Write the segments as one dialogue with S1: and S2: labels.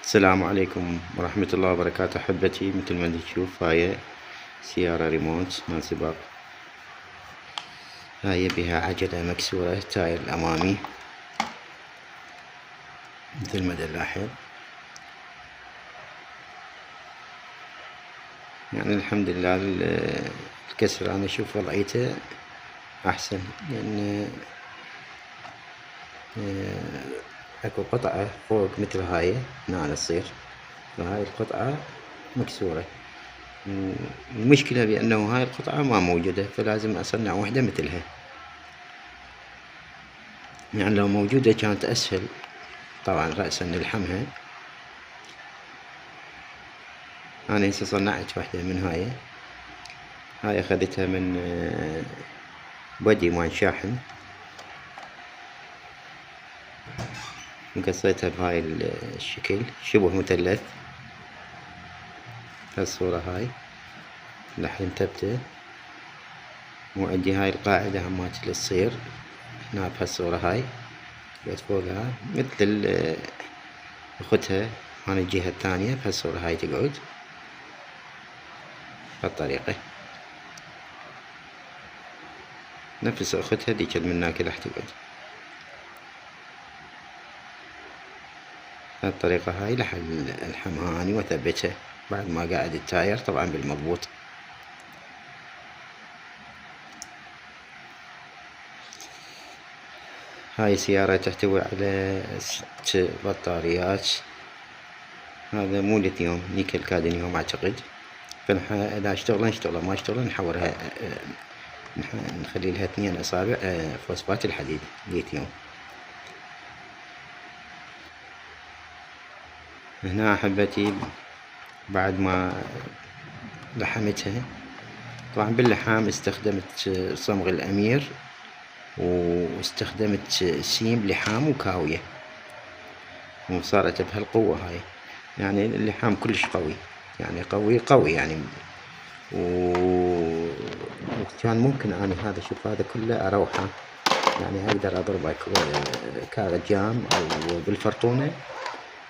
S1: السلام عليكم ورحمة الله وبركاته. أحبتي، مثل ما تشوف هاي سيارة ريموت مال سباق. هاي بها عجلة مكسورة، تاير الأمامي مثل ما نلاحظ. يعني الحمد لله الكسر أنا أشوف وضعيته أحسن، لأن أكو قطعة فوق مثل هاي هنا على الصير، فهاي القطعة مكسورة. المشكلة بأنه هاي القطعة ما موجودة، فلازم أصنع وحدة مثلها. يعني لو موجودة كانت أسهل طبعا، رأسا نلحمها. أنا هسه صنعت وحدة من هاي أخذتها من بودي مال شاحن، وقصيتها بهاي الشكل شبه مثلث. هالصورة هاي لحن تبته، وعندي هاي القاعدة همات الصير هنا بهالصورة هاي، بس فوقها مثل أختها عن الجهة الثانية بهالصورة هاي تقعد بهالطريقة، نفس أختها ذيك من هناك راح تقعد بهالطريقة هاي. راح ألحمها أني وأثبتها بعد ما قاعد التاير طبعا بالمضبوط. هاي سيارة تحتوي على 6 بطاريات. هذا مو ليثيوم، نيكل كادميوم أعتقد. إذا اشتغل ما اشتغل نحورها، نخلي لها 2 أصابع فوسفات الحديد ليثيوم. هنا أحبتي بعد ما لحمتها، طبعا باللحام استخدمت صمغ الأمير، واستخدمت سيم لحام وكاوية، وصارت بهالقوة هاي. يعني اللحام كلش قوي، يعني قوي يعني. وكان ممكن أنا هذا، شوف هذا كله أروحه، يعني أقدر أضربه كرجام أو بالفرطونة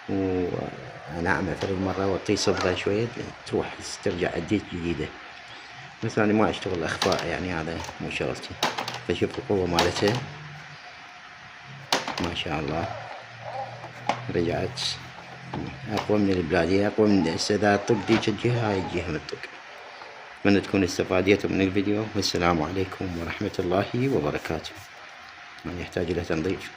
S1: وأنعمه ثلاث مرة وأعطيه صبغة شوية تروح ترجع أديت جديدة. بس أنا ما أشتغل أخفاء، يعني هذا مو شغلتي. فشوف القوة مالتها ما شاء الله، رجعت أقوى من البلادية، أقوى من إذا طق ديك الجهة هاي الجهة مطق. أتمنى تكونوا استفاديتوا من الفيديو، والسلام عليكم ورحمة الله وبركاته. من يحتاج إلى تنظيف.